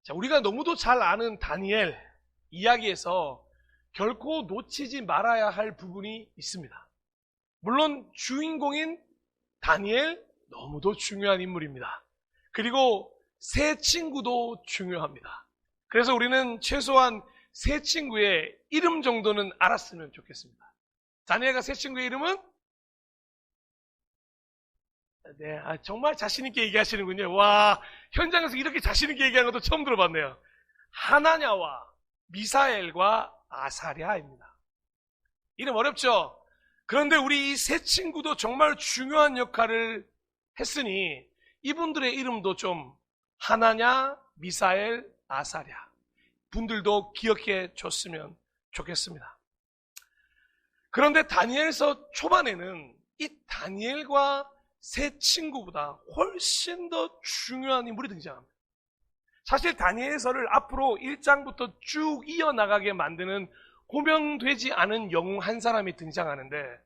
자, 우리가 너무도 잘 아는 다니엘 이야기에서 결코 놓치지 말아야 할 부분이 있습니다. 물론 주인공인 다니엘 너무도 중요한 인물입니다. 그리고 세 친구도 중요합니다. 그래서 우리는 최소한 세 친구의 이름 정도는 알았으면 좋겠습니다. 다니엘과 세 친구의 이름은? 네, 정말 자신있게 얘기하시는군요. 와, 현장에서 이렇게 자신있게 얘기하는 것도 처음 들어봤네요. 하나냐와 미사엘과 아사랴입니다. 이름 어렵죠? 그런데 우리 이 세 친구도 정말 중요한 역할을 했으니 이분들의 이름도 좀 하나냐, 미사엘, 아사랴 분들도 기억해 줬으면 좋겠습니다. 그런데 다니엘서 초반에는 이 다니엘과 세 친구보다 훨씬 더 중요한 인물이 등장합니다. 사실 다니엘서를 앞으로 1장부터 쭉 이어나가게 만드는 호명되지 않은 영웅 한 사람이 등장하는데,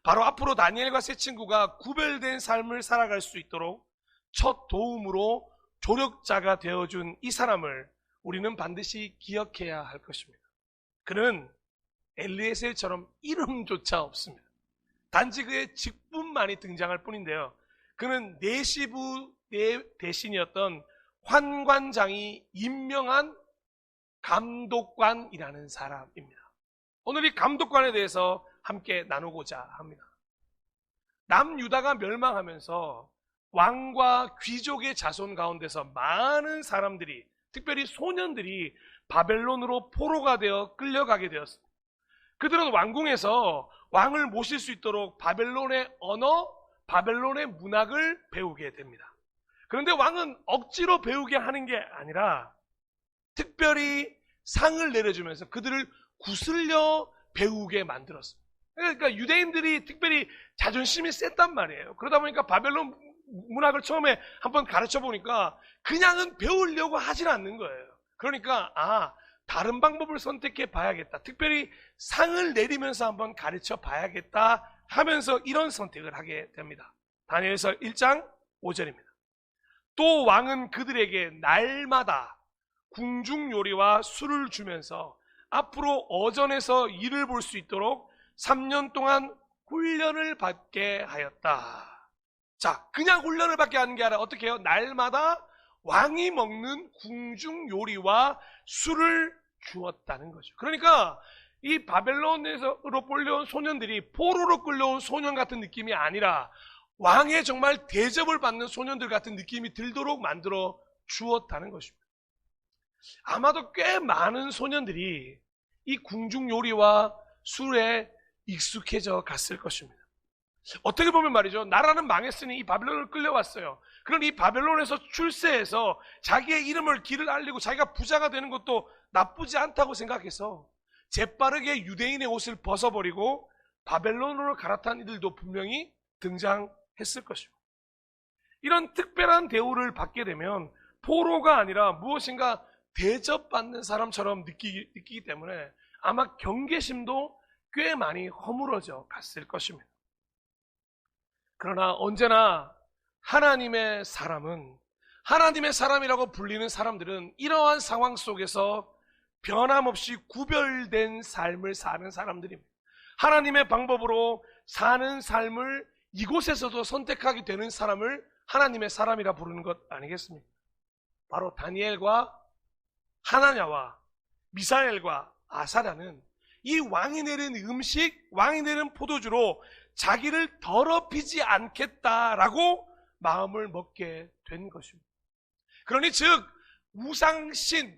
바로 앞으로 다니엘과 세 친구가 구별된 삶을 살아갈 수 있도록 첫 도움으로 조력자가 되어준 이 사람을 우리는 반드시 기억해야 할 것입니다. 그는 엘리에셀처럼 이름조차 없습니다. 단지 그의 직분만이 등장할 뿐인데요. 그는 내시부 대신이었던 환관장이 임명한 감독관이라는 사람입니다. 오늘 이 감독관에 대해서 함께 나누고자 합니다. 남유다가 멸망하면서 왕과 귀족의 자손 가운데서 많은 사람들이, 특별히 소년들이 바벨론으로 포로가 되어 끌려가게 되었습니다. 그들은 왕궁에서 왕을 모실 수 있도록 바벨론의 언어, 바벨론의 문학을 배우게 됩니다. 그런데 왕은 억지로 배우게 하는 게 아니라 특별히 상을 내려주면서 그들을 구슬려 배우게 만들었습니다. 그러니까 유대인들이 특별히 자존심이 셌단 말이에요. 그러다 보니까 바벨론 문학을 처음에 한번 가르쳐 보니까 그냥은 배우려고 하진 않는 거예요. 그러니까 다른 방법을 선택해 봐야겠다, 특별히 상을 내리면서 한번 가르쳐 봐야겠다 하면서 이런 선택을 하게 됩니다. 다니엘서 1장 5절입니다. 또 왕은 그들에게 날마다 궁중 요리와 술을 주면서 앞으로 어전에서 일을 볼 수 있도록 3년 동안 훈련을 받게 하였다. 자, 그냥 훈련을 받게 하는 게 아니라 어떻게 해요? 날마다 왕이 먹는 궁중 요리와 술을 주었다는 거죠. 그러니까 이 바벨론에서로 끌려온 소년들이 포로로 끌려온 소년 같은 느낌이 아니라 왕의 정말 대접을 받는 소년들 같은 느낌이 들도록 만들어 주었다는 것입니다. 아마도 꽤 많은 소년들이 이 궁중 요리와 술에 익숙해져 갔을 것입니다. 어떻게 보면 말이죠, 나라는 망했으니 이 바벨론을 끌려왔어요. 그럼 이 바벨론에서 출세해서 자기의 이름을 길을 알리고 자기가 부자가 되는 것도 나쁘지 않다고 생각해서 재빠르게 유대인의 옷을 벗어버리고 바벨론으로 갈아탄 이들도 분명히 등장했을 것입니다. 이런 특별한 대우를 받게 되면 포로가 아니라 무엇인가 대접받는 사람처럼 느끼기 때문에 아마 경계심도 꽤 많이 허물어져 갔을 것입니다. 그러나 언제나 하나님의 사람은, 하나님의 사람이라고 불리는 사람들은 이러한 상황 속에서 변함없이 구별된 삶을 사는 사람들입니다. 하나님의 방법으로 사는 삶을 이곳에서도 선택하게 되는 사람을 하나님의 사람이라 부르는 것 아니겠습니까? 바로 다니엘과 하나냐와 미사엘과 아사랴는 이 왕이 내린 음식, 왕이 내린 포도주로 자기를 더럽히지 않겠다라고 마음을 먹게 된 것입니다. 그러니 즉 우상신,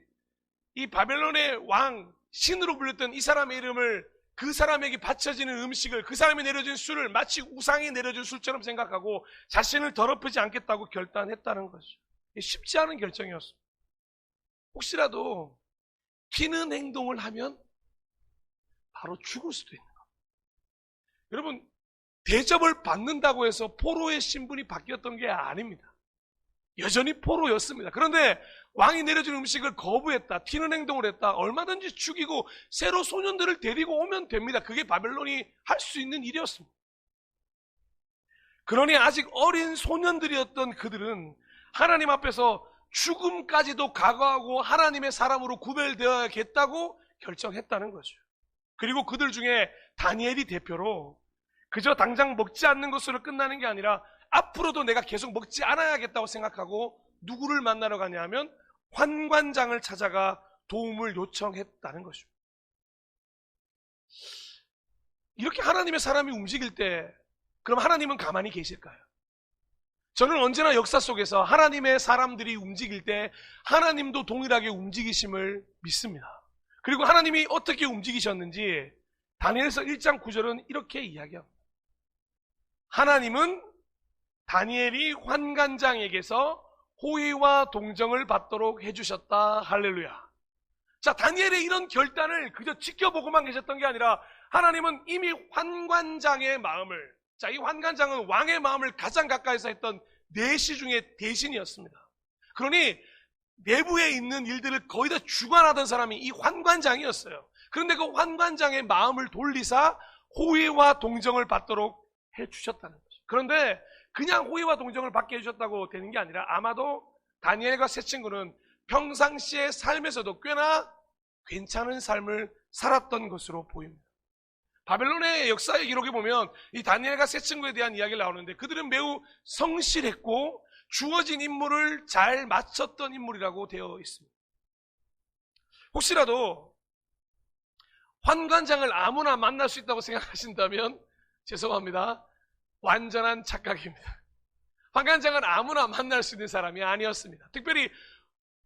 이 바벨론의 왕, 신으로 불렸던 이 사람의 이름을, 그 사람에게 바쳐지는 음식을, 그 사람이 내려준 술을 마치 우상이 내려준 술처럼 생각하고 자신을 더럽히지 않겠다고 결단했다는 것이죠. 쉽지 않은 결정이었습니다. 혹시라도 튀는 행동을 하면 바로 죽을 수도 있는 겁니다. 여러분, 대접을 받는다고 해서 포로의 신분이 바뀌었던 게 아닙니다. 여전히 포로였습니다. 그런데 왕이 내려준 음식을 거부했다, 튀는 행동을 했다, 얼마든지 죽이고 새로 소년들을 데리고 오면 됩니다. 그게 바벨론이 할 수 있는 일이었습니다. 그러니 아직 어린 소년들이었던 그들은 하나님 앞에서 죽음까지도 각오하고 하나님의 사람으로 구별되어야겠다고 결정했다는 거죠. 그리고 그들 중에 다니엘이 대표로 그저 당장 먹지 않는 것으로 끝나는 게 아니라 앞으로도 내가 계속 먹지 않아야겠다고 생각하고 누구를 만나러 가냐면 환관장을 찾아가 도움을 요청했다는 것이죠. 이렇게 하나님의 사람이 움직일 때 그럼 하나님은 가만히 계실까요? 저는 언제나 역사 속에서 하나님의 사람들이 움직일 때 하나님도 동일하게 움직이심을 믿습니다. 그리고 하나님이 어떻게 움직이셨는지 다니엘서 1장 9절은 이렇게 이야기합니다. 하나님은 다니엘이 환관장에게서 호의와 동정을 받도록 해주셨다. 할렐루야. 자, 다니엘의 이런 결단을 그저 지켜보고만 계셨던 게 아니라 하나님은 이미 환관장의 마음을, 자, 이 환관장은 왕의 마음을 가장 가까이서 했던 내시 중에 대신이었습니다. 그러니 내부에 있는 일들을 거의 다 주관하던 사람이 이 환관장이었어요. 그런데 그 환관장의 마음을 돌리사 호의와 동정을 받도록 해주셨다는 거죠. 그런데 그냥 호의와 동정을 받게 해주셨다고 되는 게 아니라 아마도 다니엘과 세 친구는 평상시의 삶에서도 꽤나 괜찮은 삶을 살았던 것으로 보입니다. 바벨론의 역사의 기록에 보면 이 다니엘과 세 친구에 대한 이야기를 나오는데 그들은 매우 성실했고 주어진 임무를 잘 마쳤던 인물이라고 되어 있습니다. 혹시라도 환관장을 아무나 만날 수 있다고 생각하신다면 죄송합니다. 완전한 착각입니다. 환관장은 아무나 만날 수 있는 사람이 아니었습니다. 특별히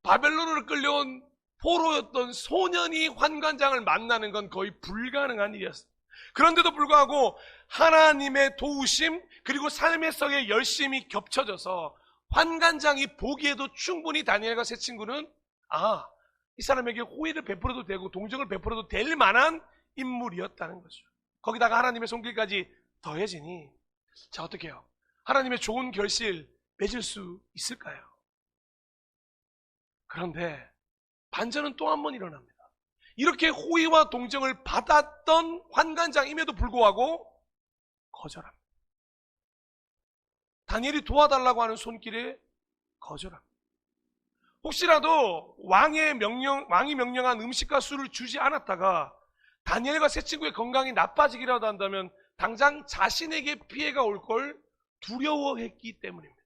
바벨론으로 끌려온 포로였던 소년이 환관장을 만나는 건 거의 불가능한 일이었습니다. 그런데도 불구하고 하나님의 도우심 그리고 삶의 속에 열심이 겹쳐져서 환관장이 보기에도 충분히 다니엘과 세 친구는 이 사람에게 호의를 베풀어도 되고 동정을 베풀어도 될 만한 인물이었다는 거죠. 거기다가 하나님의 손길까지 더해지니 자, 어떻게 해요? 하나님의 좋은 결실 맺을 수 있을까요? 그런데 반전은 또 한 번 일어납니다. 이렇게 호의와 동정을 받았던 환관장임에도 불구하고 거절합니다. 다니엘이 도와달라고 하는 손길에 거절합니다. 혹시라도 왕이 명령한 음식과 술을 주지 않았다가 다니엘과 세 친구의 건강이 나빠지기라도 한다면 당장 자신에게 피해가 올 걸 두려워했기 때문입니다.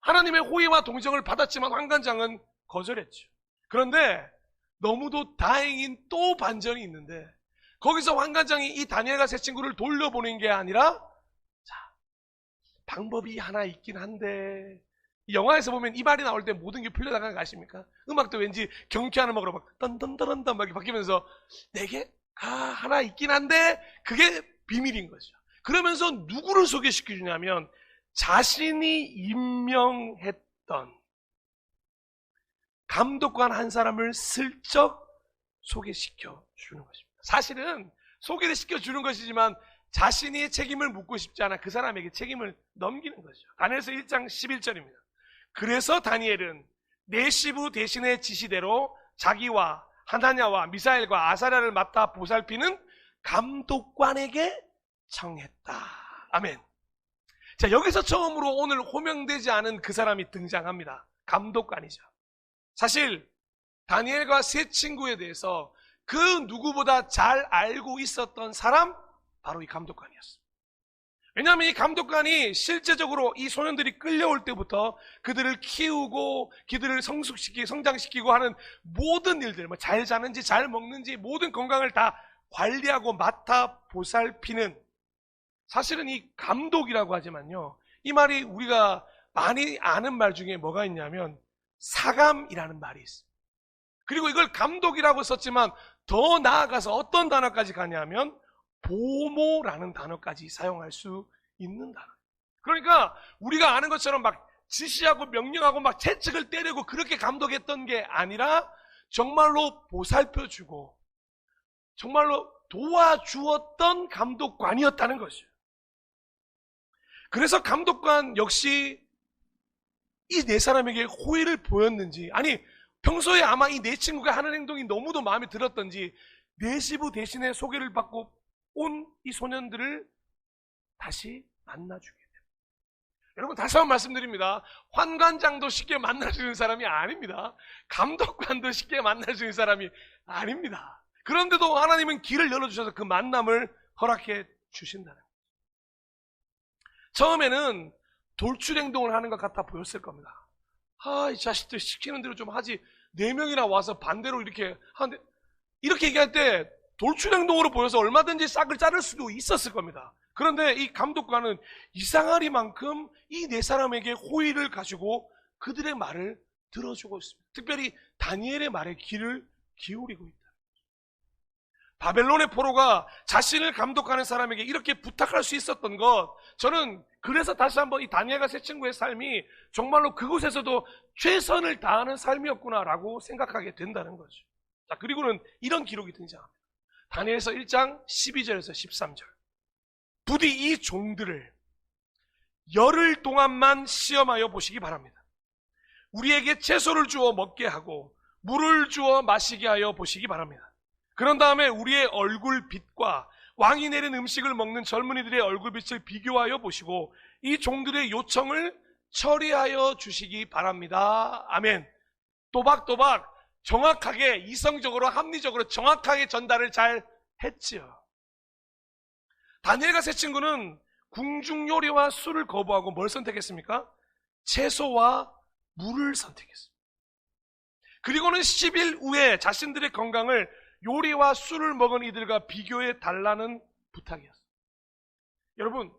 하나님의 호의와 동정을 받았지만 환관장은 거절했죠. 그런데 너무도 다행인 또 반전이 있는데 거기서 환관장이 이 다니엘과 세 친구를 돌려보낸 게 아니라 방법이 하나 있긴 한데 영화에서 보면 이 말이 나올 때 모든 게 풀려나가는 거 아십니까? 음악도 왠지 경쾌한 음악으로 막 딴딴딴딴 막 바뀌면서 내게 하나 있긴 한데 그게 비밀인 거죠. 그러면서 누구를 소개시켜주냐면 자신이 임명했던 감독관 한 사람을 슬쩍 소개시켜 주는 것입니다. 사실은 소개를 시켜주는 것이지만 자신이 책임을 묻고 싶지 않아 그 사람에게 책임을 넘기는 거죠. 다니엘서 1장 11절입니다. 그래서 다니엘은 내시부 대신의 지시대로 자기와 하나냐와 미사엘과 아사랴를 맡아 보살피는 감독관에게 청했다. 아멘. 자, 여기서 처음으로 오늘 호명되지 않은 그 사람이 등장합니다. 감독관이죠. 사실 다니엘과 세 친구에 대해서 그 누구보다 잘 알고 있었던 사람 바로 이 감독관이었습니다. 왜냐하면 이 감독관이 실제적으로 이 소년들이 끌려올 때부터 그들을 키우고 그들을 성숙시키고 성장시키고 하는 모든 일들, 잘 자는지 잘 먹는지 모든 건강을 다 관리하고 맡아 보살피는, 사실은 이 감독이라고 하지만요, 이 말이 우리가 많이 아는 말 중에 뭐가 있냐면 사감이라는 말이 있습니다. 그리고 이걸 감독이라고 썼지만 더 나아가서 어떤 단어까지 가냐면 보모라는 단어까지 사용할 수 있는 단어. 그러니까 우리가 아는 것처럼 막 지시하고 명령하고 막 채찍을 때리고 그렇게 감독했던 게 아니라 정말로 보살펴주고 정말로 도와주었던 감독관이었다는 것이죠. 그래서 감독관 역시 이 네 사람에게 호의를 보였는지, 아니 평소에 아마 이 네 친구가 하는 행동이 너무도 마음에 들었던지 내시부 대신에 소개를 받고 온 이 소년들을 다시 만나주게 됩니다. 여러분 다시 한번 말씀드립니다. 환관장도 쉽게 만날 수 있는 사람이 아닙니다. 감독관도 쉽게 만날 수 있는 사람이 아닙니다. 그런데도 하나님은 길을 열어주셔서 그 만남을 허락해 주신다는 거예요. 처음에는 돌출행동을 하는 것 같아 보였을 겁니다. 이 자식들 시키는 대로 좀 하지, 4명이나 와서 반대로 이렇게 하는데, 이렇게 얘기할 때 돌출행동으로 보여서 얼마든지 싹을 자를 수도 있었을 겁니다. 그런데 이 감독관은 이상하리만큼 이 4사람에게 호의를 가지고 그들의 말을 들어주고 있습니다. 특별히 다니엘의 말에 귀를 기울이고 있다. 바벨론의 포로가 자신을 감독하는 사람에게 이렇게 부탁할 수 있었던 것, 저는 그래서 다시 한번 이 다니엘과 세 친구의 삶이 정말로 그곳에서도 최선을 다하는 삶이었구나라고 생각하게 된다는 거죠. 자, 그리고는 이런 기록이 등장합니다. 다니엘서 1장 12절에서 13절. 부디 이 종들을 열흘 동안만 시험하여 보시기 바랍니다. 우리에게 채소를 주어 먹게 하고 물을 주어 마시게 하여 보시기 바랍니다. 그런 다음에 우리의 얼굴빛과 왕이 내린 음식을 먹는 젊은이들의 얼굴빛을 비교하여 보시고 이 종들의 요청을 처리하여 주시기 바랍니다. 아멘. 또박또박 정확하게, 이성적으로, 합리적으로 정확하게 전달을 잘 했지요. 다니엘과 세 친구는 궁중요리와 술을 거부하고 뭘 선택했습니까? 채소와 물을 선택했습니다. 그리고는 10일 후에 자신들의 건강을 요리와 술을 먹은 이들과 비교해 달라는 부탁이었어요. 여러분,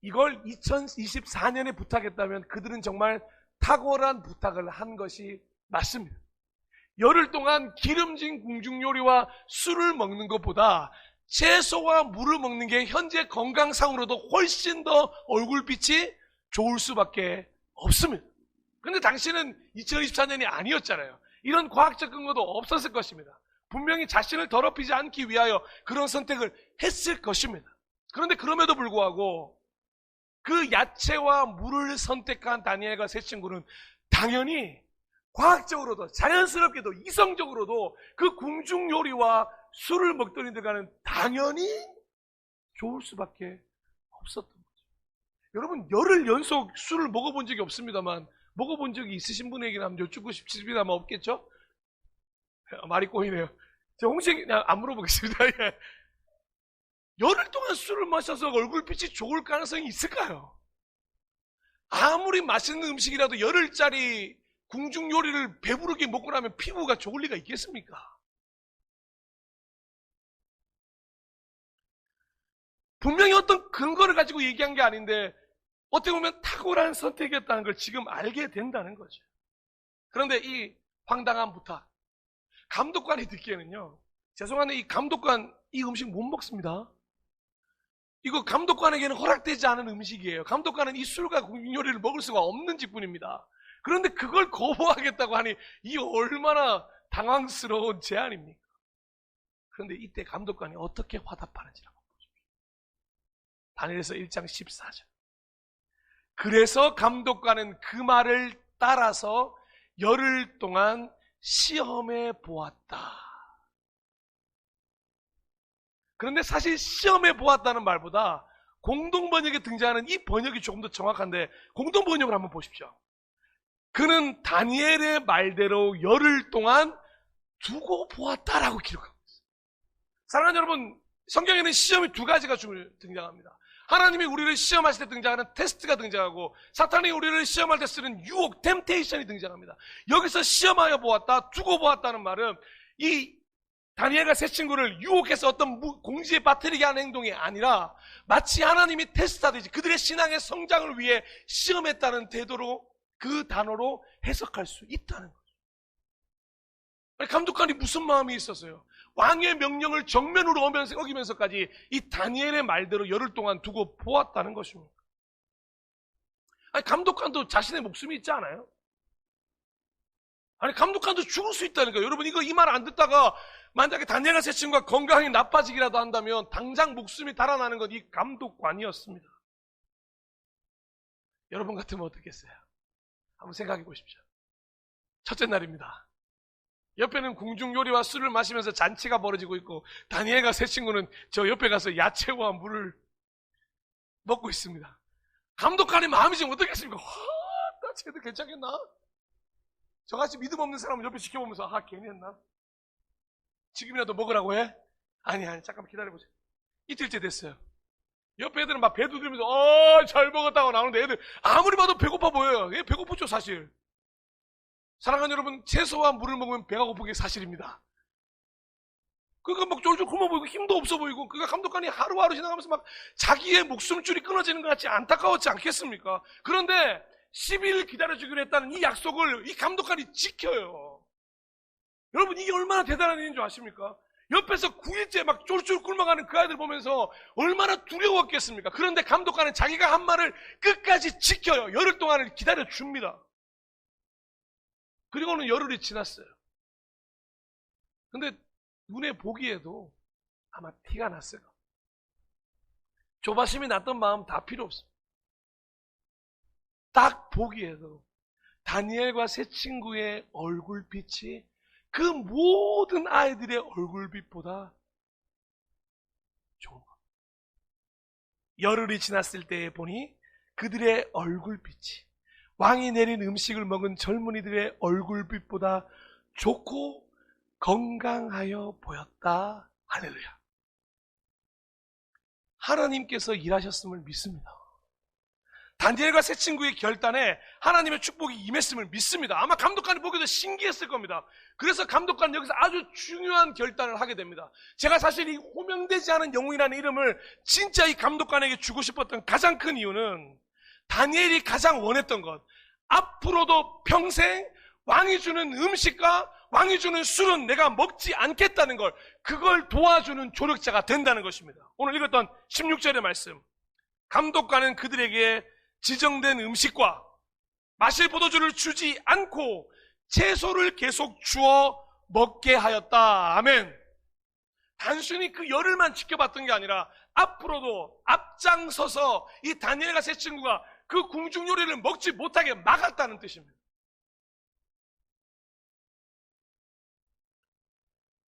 이걸 2024년에 부탁했다면 그들은 정말 탁월한 부탁을 한 것이 맞습니다. 열흘 동안 기름진 궁중요리와 술을 먹는 것보다 채소와 물을 먹는 게 현재 건강상으로도 훨씬 더 얼굴빛이 좋을 수밖에 없습니다. 그런데 당시는 2024년이 아니었잖아요. 이런 과학적 근거도 없었을 것입니다. 분명히 자신을 더럽히지 않기 위하여 그런 선택을 했을 것입니다. 그런데 그럼에도 불구하고 그 야채와 물을 선택한 다니엘과 세 친구는 당연히 과학적으로도 자연스럽게도 이성적으로도 그 궁중요리와 술을 먹던 이들과는 당연히 좋을 수밖에 없었던 거죠. 여러분, 열흘 연속 술을 먹어본 적이 없습니다만 먹어본 적이 있으신 분에게는 한번 여쭙고 싶습니다만 없겠죠? 말이 꼬이네요. 제가 홍식 안 물어보겠습니다. 예. 열흘 동안 술을 마셔서 얼굴빛이 좋을 가능성이 있을까요? 아무리 맛있는 음식이라도 열흘짜리 궁중 요리를 배부르게 먹고 나면 피부가 좋을 리가 있겠습니까? 분명히 어떤 근거를 가지고 얘기한 게 아닌데 어떻게 보면 탁월한 선택이었다는 걸 지금 알게 된다는 거죠. 그런데 이 황당한 부탁, 감독관이 듣기에는요, 죄송한데 이 감독관 이 음식 못 먹습니다. 이거 감독관에게는 허락되지 않은 음식이에요. 감독관은 이 술과 궁중 요리를 먹을 수가 없는 직분입니다. 그런데 그걸 거부하겠다고 하니 이 얼마나 당황스러운 제안입니까? 그런데 이때 감독관이 어떻게 화답하는지라고 보십시오. 다니엘서 1장 14절. 그래서 감독관은 그 말을 따라서 열흘 동안 시험해 보았다. 그런데 사실 시험해 보았다는 말보다 공동번역에 등장하는 이 번역이 조금 더 정확한데, 공동번역을 한번 보십시오. 그는 다니엘의 말대로 열흘 동안 두고 보았다라고 기록하고 있어요. 사랑하는 여러분, 성경에는 시험이 2가지가 등장합니다. 하나님이 우리를 시험하실 때 등장하는 테스트가 등장하고, 사탄이 우리를 시험할 때 쓰는 유혹, 템테이션이 등장합니다. 여기서 시험하여 보았다, 두고 보았다는 말은 이 다니엘과 세 친구를 유혹해서 어떤 공지에 빠뜨리게 하는 행동이 아니라 마치 하나님이 테스트하듯이 그들의 신앙의 성장을 위해 시험했다는 태도로, 그 단어로 해석할 수 있다는 거죠. 감독관이 무슨 마음이 있었어요? 왕의 명령을 정면으로 어기면서까지 이 다니엘의 말대로 열흘 동안 두고 보았다는 것입니다. 아니, 감독관도 자신의 목숨이 있지 않아요? 아니, 감독관도 죽을 수 있다는 거예요. 여러분, 이 말 안 듣다가 만약에 다니엘과 세 친구가 건강이 나빠지기라도 한다면 당장 목숨이 달아나는 건 이 감독관이었습니다. 여러분 같으면 어떻겠어요? 한번 생각해 보십시오. 첫째 날입니다. 옆에는 궁중요리와 술을 마시면서 잔치가 벌어지고 있고, 다니엘과 세 친구는 저 옆에 가서 야채와 물을 먹고 있습니다. 감독관의 마음이 지금 어떻겠습니까? 나 쟤들 괜찮겠나? 저같이 믿음 없는 사람은 옆에 지켜보면서 괜히 했나? 지금이라도 먹으라고 해? 아니 잠깐만 기다려보세요. 이틀째 됐어요. 옆에 애들은 막 배 두드리면서 잘 먹었다고 나오는데 애들 아무리 봐도 배고파 보여요. 얘 배고프죠 사실. 사랑하는 여러분, 채소와 물을 먹으면 배가 고픈 게 사실입니다. 그러니까 막 쫄쫄 굶어 보이고 힘도 없어 보이고, 그러니까 감독관이 하루하루 지나가면서 막 자기의 목숨줄이 끊어지는 것 같이 안타까웠지 않겠습니까? 그런데 10일 기다려주기로 했다는 이 약속을 이 감독관이 지켜요. 여러분, 이게 얼마나 대단한 일인 줄 아십니까? 옆에서 9일째 막 쫄쫄 굶어가는 그 아이들 보면서 얼마나 두려웠겠습니까? 그런데 감독관은 자기가 한 말을 끝까지 지켜요. 열흘 동안을 기다려줍니다. 그리고는 열흘이 지났어요. 근데 눈에 보기에도 아마 티가 났어요. 조바심이 났던 마음 다 필요 없습니다. 딱 보기에도 다니엘과 세 친구의 얼굴빛이 그 모든 아이들의 얼굴빛보다 좋은 것. 열흘이 지났을 때 보니 그들의 얼굴빛이 왕이 내린 음식을 먹은 젊은이들의 얼굴빛보다 좋고 건강하여 보였다. 할렐루야. 하나님께서 일하셨음을 믿습니다. 다니엘과 세 친구의 결단에 하나님의 축복이 임했음을 믿습니다. 아마 감독관이 보기도 신기했을 겁니다. 그래서 감독관은 여기서 아주 중요한 결단을 하게 됩니다. 제가 사실 이 호명되지 않은 영웅이라는 이름을 진짜 이 감독관에게 주고 싶었던 가장 큰 이유는 다니엘이 가장 원했던 것, 앞으로도 평생 왕이 주는 음식과 왕이 주는 술은 내가 먹지 않겠다는 걸, 그걸 도와주는 조력자가 된다는 것입니다. 오늘 읽었던 16절의 말씀, 감독관은 그들에게 지정된 음식과 마실 포도주를 주지 않고 채소를 계속 주어 먹게 하였다. 아멘. 단순히 그 열흘만 지켜봤던 게 아니라 앞으로도 앞장서서 이 다니엘과 세 친구가 그 궁중 요리를 먹지 못하게 막았다는 뜻입니다.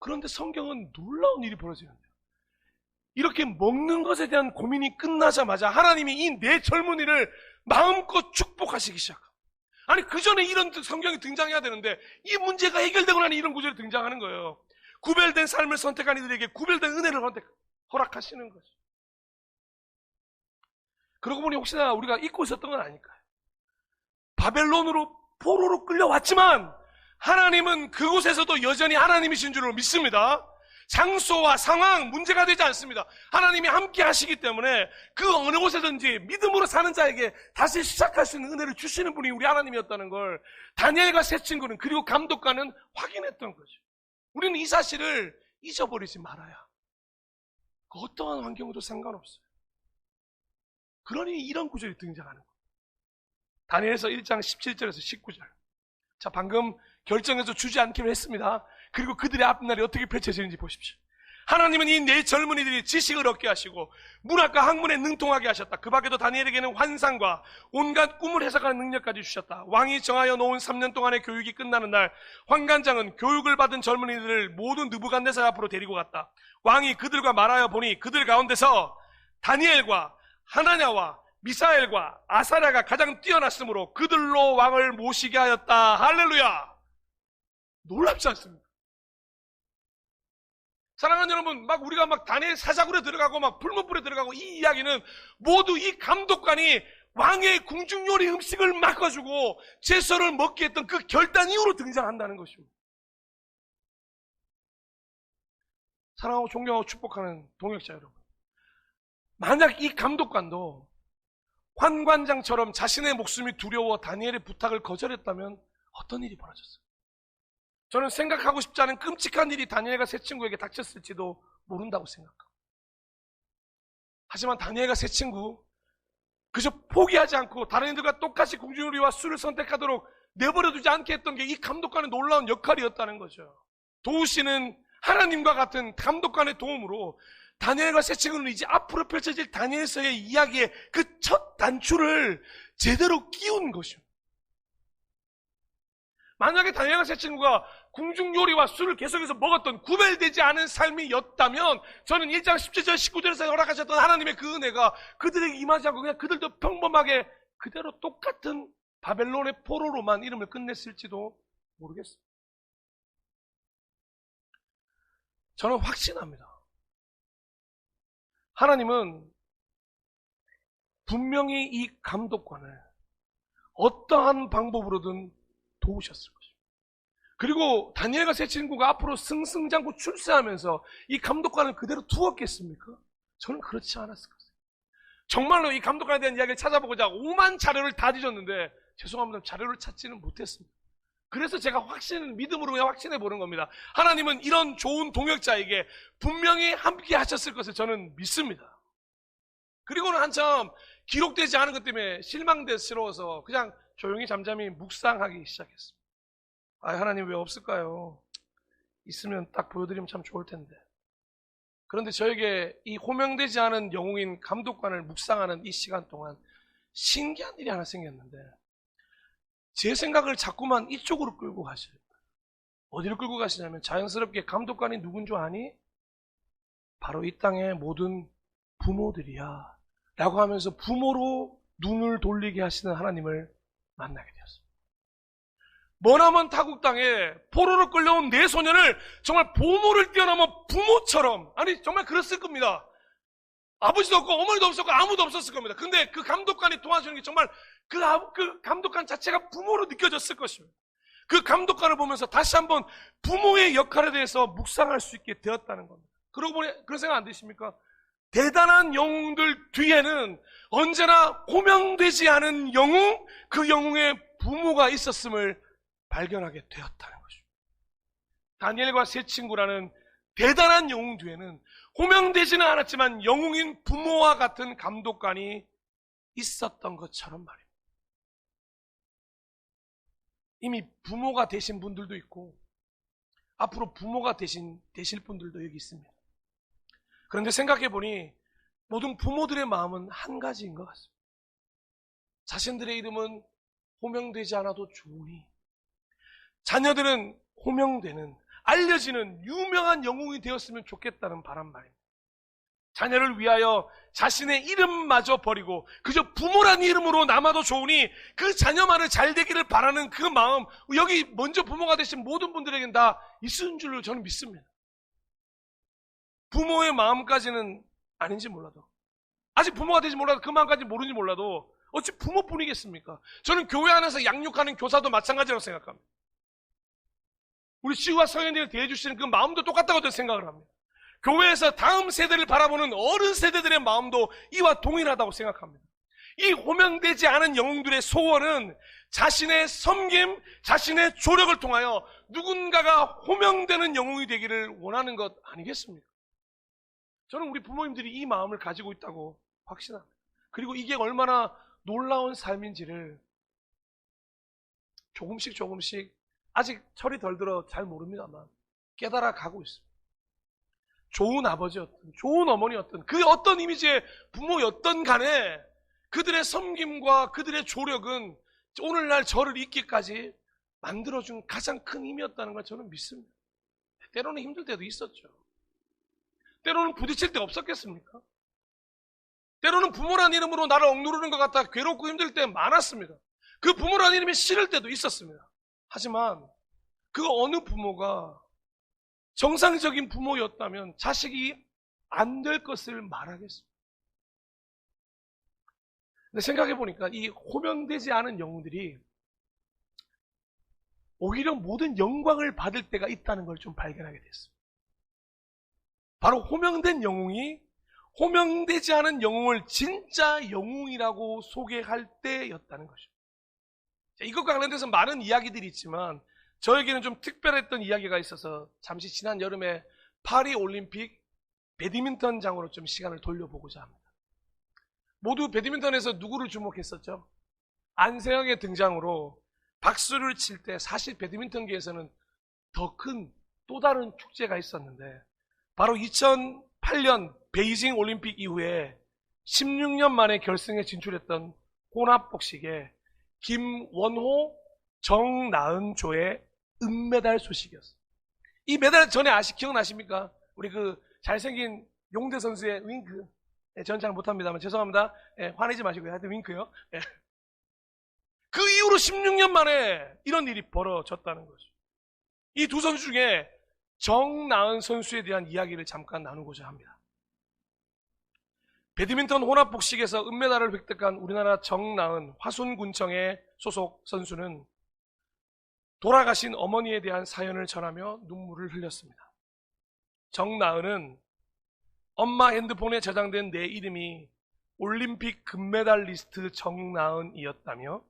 그런데 성경은 놀라운 일이 벌어지는데요. 이렇게 먹는 것에 대한 고민이 끝나자마자 하나님이 이 네 젊은이를 마음껏 축복하시기 시작합니다. 아니, 그 전에 이런 성경이 등장해야 되는데 이 문제가 해결되고 나니 이런 구절이 등장하는 거예요. 구별된 삶을 선택한 이들에게 구별된 은혜를 허락하시는 거죠. 그러고 보니 혹시나 우리가 잊고 있었던 건 아닐까요? 바벨론으로 포로로 끌려왔지만 하나님은 그곳에서도 여전히 하나님이신 줄로 믿습니다. 장소와 상황 문제가 되지 않습니다. 하나님이 함께 하시기 때문에 그 어느 곳에든지 믿음으로 사는 자에게 다시 시작할 수 있는 은혜를 주시는 분이 우리 하나님이었다는 걸 다니엘과 세 친구는, 그리고 감독관은 확인했던 거죠. 우리는 이 사실을 잊어버리지 말아야 그 어떠한 환경에도 상관없어요. 그러니 이런 구절이 등장하는 거예요. 다니엘서 1장 17절에서 19절. 자, 방금 결정해서 주지 않기로 했습니다. 그리고 그들의 앞날이 어떻게 펼쳐지는지 보십시오. 하나님은 이 네 젊은이들이 지식을 얻게 하시고 문학과 학문에 능통하게 하셨다. 그 밖에도 다니엘에게는 환상과 온갖 꿈을 해석하는 능력까지 주셨다. 왕이 정하여 놓은 3년 동안의 교육이 끝나는 날, 환관장은 교육을 받은 젊은이들을 모두 느부갓네살 앞으로 데리고 갔다. 왕이 그들과 말하여 보니 그들 가운데서 다니엘과 하나냐와 미사엘과 아사랴가 가장 뛰어났으므로 그들로 왕을 모시게 하였다. 할렐루야. 놀랍지 않습니까? 사랑하는 여러분, 우리가 다니엘 사자굴에 들어가고 불문불에 들어가고, 이 이야기는 모두 이 감독관이 왕의 궁중요리 음식을 맡아주고 채소를 먹게 했던 그 결단 이후로 등장한다는 것입니다. 사랑하고 존경하고 축복하는 동역자 여러분, 만약 이 감독관도 환관장처럼 자신의 목숨이 두려워 다니엘의 부탁을 거절했다면 어떤 일이 벌어졌어요? 저는 생각하고 싶지 않은 끔찍한 일이 다니엘과 세 친구에게 닥쳤을지도 모른다고 생각합니다. 하지만 다니엘과 세 친구 그저 포기하지 않고 다른 이들과 똑같이 궁중요리와 술을 선택하도록 내버려두지 않게 했던 게 이 감독관의 놀라운 역할이었다는 거죠. 도우시는 하나님과 같은 감독관의 도움으로 다니엘과 세 친구는 이제 앞으로 펼쳐질 다니엘서의 이야기의 그 첫 단추를 제대로 끼운 것입니다. 만약에 다니엘과 세 친구가 궁중요리와 술을 계속해서 먹었던 구별되지 않은 삶이었다면 저는 1장 17절 19절에서 허락하셨던 하나님의 그 은혜가 그들에게 임하지 않고 그냥 그들도 평범하게 그대로 똑같은 바벨론의 포로로만 이름을 끝냈을지도 모르겠어요. 저는 확신합니다. 하나님은 분명히 이 감독관을 어떠한 방법으로든 도우셨을 것입니다. 그리고 다니엘과 세 친구가 앞으로 승승장구 출세하면서 이 감독관을 그대로 두었겠습니까? 저는 그렇지 않았을 것입니다. 정말로 이 감독관에 대한 이야기를 찾아보고자 오만 자료를 다 뒤졌는데 죄송합니다. 자료를 찾지는 못했습니다. 그래서 제가 믿음으로 그냥 확신해 보는 겁니다. 하나님은 이런 좋은 동역자에게 분명히 함께 하셨을 것을 저는 믿습니다. 그리고는 한참 기록되지 않은 것 때문에 실망스러워서 그냥 조용히 잠잠히 묵상하기 시작했습니다. 하나님 왜 없을까요? 있으면 딱 보여드리면 참 좋을 텐데. 그런데 저에게 이 호명되지 않은 영웅인 감독관을 묵상하는 이 시간 동안 신기한 일이 하나 생겼는데 제 생각을 자꾸만 이쪽으로 끌고 가셔요. 어디로 끌고 가시냐면 자연스럽게 감독관이 누군 줄 아니? 바로 이 땅의 모든 부모들이야 라고 하면서 부모로 눈을 돌리게 하시는 하나님을 만나게 되었습니다. 머나먼 타국 땅에 포로로 끌려온 네 소년을 정말 보모를 뛰어넘어 부모처럼, 아니 정말 그랬을 겁니다. 아버지도 없고 어머니도 없었고 아무도 없었을 겁니다. 근데 그 감독관이 도와주는 게 정말 그 감독관 자체가 부모로 느껴졌을 것입니다. 그 감독관을 보면서 다시 한번 부모의 역할에 대해서 묵상할 수 있게 되었다는 겁니다. 그러고 보니 그런 생각 안 드십니까? 대단한 영웅들 뒤에는 언제나 호명되지 않은 영웅, 그 영웅의 부모가 있었음을 발견하게 되었다는 것입니다. 다니엘과 세 친구라는 대단한 영웅 뒤에는 호명되지는 않았지만 영웅인 부모와 같은 감독관이 있었던 것처럼 말입니다. 이미 부모가 되신 분들도 있고 앞으로 부모가 되실 분들도 여기 있습니다. 그런데 생각해보니 모든 부모들의 마음은 한 가지인 것 같습니다. 자신들의 이름은 호명되지 않아도 좋으니 자녀들은 호명되는, 알려지는 유명한 영웅이 되었으면 좋겠다는 바람 말입니다. 자녀를 위하여 자신의 이름마저 버리고 그저 부모란 이름으로 남아도 좋으니 그 자녀만을 잘 되기를 바라는 그 마음, 여기 먼저 부모가 되신 모든 분들에겐 다 있는 줄로 저는 믿습니다. 부모의 마음까지는 아닌지 몰라도, 아직 부모가 되지 몰라도 그 마음까지 모르는지 몰라도 어찌 부모뿐이겠습니까? 저는 교회 안에서 양육하는 교사도 마찬가지라고 생각합니다. 우리 지우와 성현이를 대해주시는 그 마음도 똑같다고 저는 생각을 합니다. 교회에서 다음 세대를 바라보는 어른 세대들의 마음도 이와 동일하다고 생각합니다. 이 호명되지 않은 영웅들의 소원은 자신의 섬김, 자신의 조력을 통하여 누군가가 호명되는 영웅이 되기를 원하는 것 아니겠습니까? 저는 우리 부모님들이 이 마음을 가지고 있다고 확신합니다. 그리고 이게 얼마나 놀라운 삶인지를 조금씩 아직 철이 덜 들어 잘 모릅니다만 깨달아 가고 있습니다. 좋은 아버지였든 좋은 어머니였든 그 어떤 이미지의 부모였든 간에 그들의 섬김과 그들의 조력은 오늘날 저를 있기까지 만들어준 가장 큰 힘이었다는 걸 저는 믿습니다. 때로는 힘들 때도 있었죠. 때로는 부딪힐 때 없었겠습니까? 때로는 부모란 이름으로 나를 억누르는 것 같아 괴롭고 힘들 때 많았습니다. 그 부모란 이름이 싫을 때도 있었습니다. 하지만 그 어느 부모가 정상적인 부모였다면 자식이 안 될 것을 말하겠습니다. 근데 생각해보니까 이 호명되지 않은 영웅들이 오히려 모든 영광을 받을 때가 있다는 걸 좀 발견하게 됐습니다. 바로 호명된 영웅이 호명되지 않은 영웅을 진짜 영웅이라고 소개할 때였다는 것입니다. 이것과 관련돼서 많은 이야기들이 있지만 저에게는 좀 특별했던 이야기가 있어서 잠시 지난 여름에 파리 올림픽 배드민턴장으로 좀 시간을 돌려보고자 합니다. 모두 배드민턴에서 누구를 주목했었죠? 안세영의 등장으로 박수를 칠 때 사실 배드민턴계에서는 더 큰 또 다른 축제가 있었는데 바로 2008년 베이징 올림픽 이후에 16년 만에 결승에 진출했던 혼합복식에 김원호, 정나은조의 은메달 소식이었어요. 이 메달 전에 기억나십니까? 우리 그 잘생긴 용대 선수의 윙크. 저는 잘 못합니다만 죄송합니다. 화내지 마시고요. 하여튼 윙크요. 그 이후로 16년 만에 이런 일이 벌어졌다는 거죠. 이 두 선수 중에 정나은 선수에 대한 이야기를 잠깐 나누고자 합니다. 배드민턴 혼합복식에서 은메달을 획득한 우리나라 정나은 화순군청의 소속 선수는 돌아가신 어머니에 대한 사연을 전하며 눈물을 흘렸습니다. 정나은은 엄마 핸드폰에 저장된 내 이름이 올림픽 금메달리스트 정나은이었다며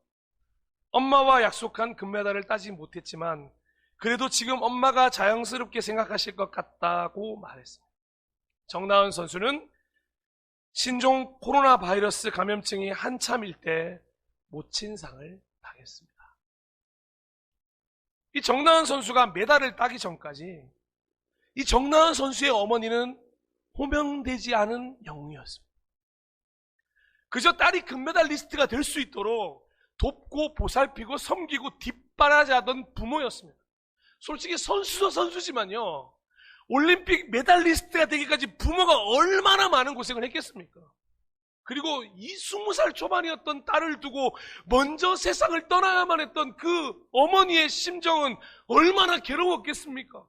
엄마와 약속한 금메달을 따지 못했지만 그래도 지금 엄마가 자연스럽게 생각하실 것 같다고 말했습니다. 정나은 선수는 신종 코로나 바이러스 감염증이 한참일 때 모친상을 당했습니다. 이 정나은 선수가 메달을 따기 전까지 이 정나은 선수의 어머니는 호명되지 않은 영웅이었습니다. 그저 딸이 금메달리스트가 될 수 있도록 돕고 보살피고 섬기고 뒷바라지하던 부모였습니다. 솔직히 선수도 선수지만요, 올림픽 메달리스트가 되기까지 부모가 얼마나 많은 고생을 했겠습니까? 그리고 이 20살 초반이었던 딸을 두고 먼저 세상을 떠나야만 했던 그 어머니의 심정은 얼마나 괴로웠겠습니까?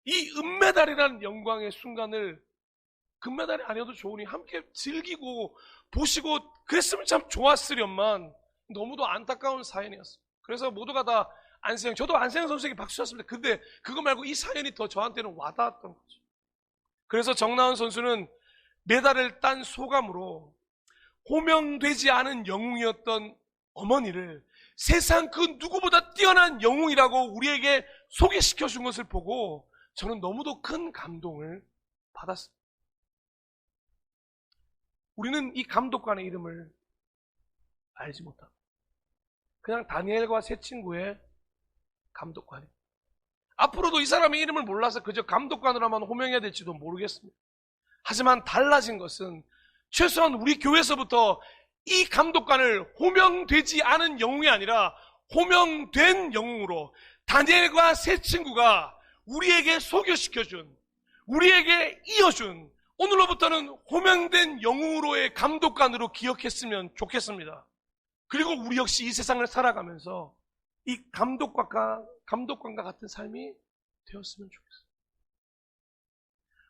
이 은메달이라는 영광의 순간을 금메달이 아니어도 좋으니 함께 즐기고 보시고 그랬으면 참 좋았으련만 너무도 안타까운 사연이었어요. 그래서 모두가 다 안세영, 저도 안세영 선수에게 박수 쳤습니다. 근데 그거 말고 이 사연이 더 저한테는 와닿았던 거죠. 그래서 정나은 선수는 메달을 딴 소감으로 호명되지 않은 영웅이었던 어머니를 세상 그 누구보다 뛰어난 영웅이라고 우리에게 소개시켜 준 것을 보고 저는 너무도 큰 감동을 받았습니다. 우리는 이 감독관의 이름을 알지 못합니다. 그냥 다니엘과 세 친구의 감독관입니다. 앞으로도 이 사람의 이름을 몰라서 그저 감독관으로만 호명해야 될지도 모르겠습니다. 하지만 달라진 것은 최소한 우리 교회에서부터 이 감독관을 호명되지 않은 영웅이 아니라 호명된 영웅으로 다니엘과 세 친구가 우리에게 소개시켜준, 우리에게 이어준, 오늘로부터는 호명된 영웅으로의 감독관으로 기억했으면 좋겠습니다. 그리고 우리 역시 이 세상을 살아가면서 이 감독관과 같은 삶이 되었으면 좋겠어요.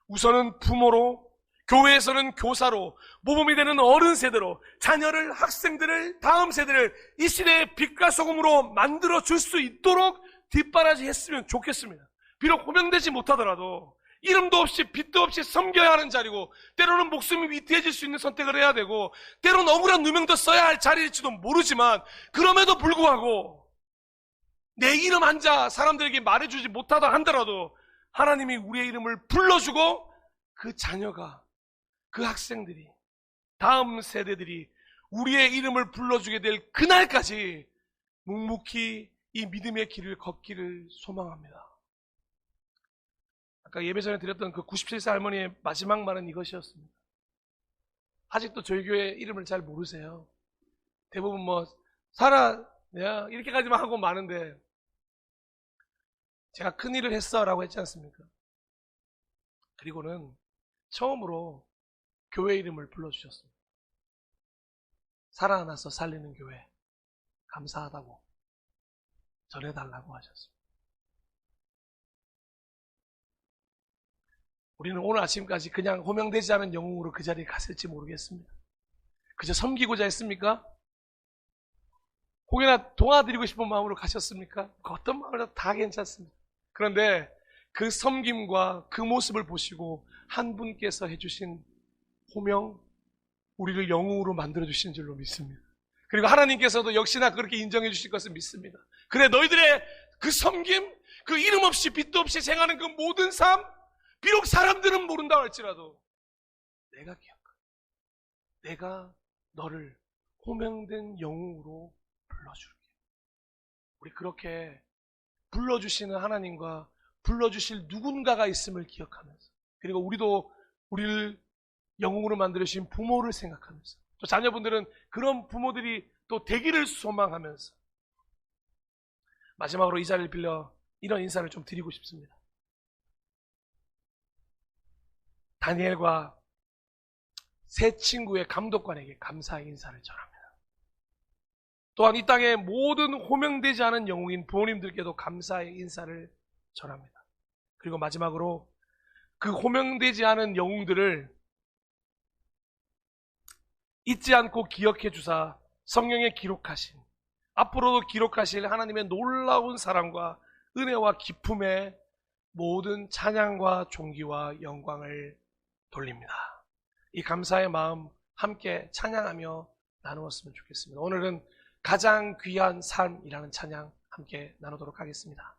우선은 부모로, 교회에서는 교사로, 모범이 되는 어른 세대로 자녀를, 학생들을, 다음 세대를 이 시대의 빛과 소금으로 만들어 줄 수 있도록 뒷바라지 했으면 좋겠습니다. 비록 호명되지 못하더라도 이름도 없이 빛도 없이 섬겨야 하는 자리고 때로는 목숨이 위태해질 수 있는 선택을 해야 되고 때로는 억울한 누명도 써야 할 자리일지도 모르지만 그럼에도 불구하고 내 이름 한자 사람들에게 말해주지 못하다 한다라도 하나님이 우리의 이름을 불러주고 그 자녀가, 그 학생들이, 다음 세대들이 우리의 이름을 불러주게 될 그날까지 묵묵히 이 믿음의 길을 걷기를 소망합니다. 아까 예배 전에 드렸던 그 97세 할머니의 마지막 말은 이것이었습니다. 아직도 저희 교회 이름을 잘 모르세요. 대부분 살아, 내가 이렇게까지만 하고 마는데 제가 큰일을 했어 라고 했지 않습니까? 그리고는 처음으로 교회 이름을 불러주셨습니다. 살아나서 살리는 교회 감사하다고 전해달라고 하셨습니다. 우리는 오늘 아침까지 그냥 호명되지 않은 영웅으로 그 자리에 갔을지 모르겠습니다. 그저 섬기고자 했습니까? 혹여나 도와드리고 싶은 마음으로 가셨습니까? 어떤 마음이라도 다 괜찮습니다. 그런데 그 섬김과 그 모습을 보시고 한 분께서 해주신 호명, 우리를 영웅으로 만들어주신 줄로 믿습니다. 그리고 하나님께서도 역시나 그렇게 인정해 주실 것을 믿습니다. 그래, 너희들의 그 섬김, 그 이름 없이 빛도 없이 생하는 그 모든 삶, 비록 사람들은 모른다 할지라도 내가 기억한다. 내가 너를 호명된 영웅으로 불러줄게. 우리 그렇게 불러주시는 하나님과 불러주실 누군가가 있음을 기억하면서, 그리고 우리도 우리를 영웅으로 만들어주신 부모를 생각하면서, 또 자녀분들은 그런 부모들이 또 되기를 소망하면서 마지막으로 이 자리를 빌려 이런 인사를 좀 드리고 싶습니다. 다니엘과 세 친구의 감독관에게 감사의 인사를 전합니다. 또한 이 땅의 모든 호명되지 않은 영웅인 부모님들께도 감사의 인사를 전합니다. 그리고 마지막으로 그 호명되지 않은 영웅들을 잊지 않고 기억해 주사 성경에 기록하신, 앞으로도 기록하실 하나님의 놀라운 사랑과 은혜와 기품에 모든 찬양과 존귀와 영광을 돌립니다. 이 감사의 마음 함께 찬양하며 나누었으면 좋겠습니다. 오늘은 가장 귀한 삶이라는 찬양 함께 나누도록 하겠습니다.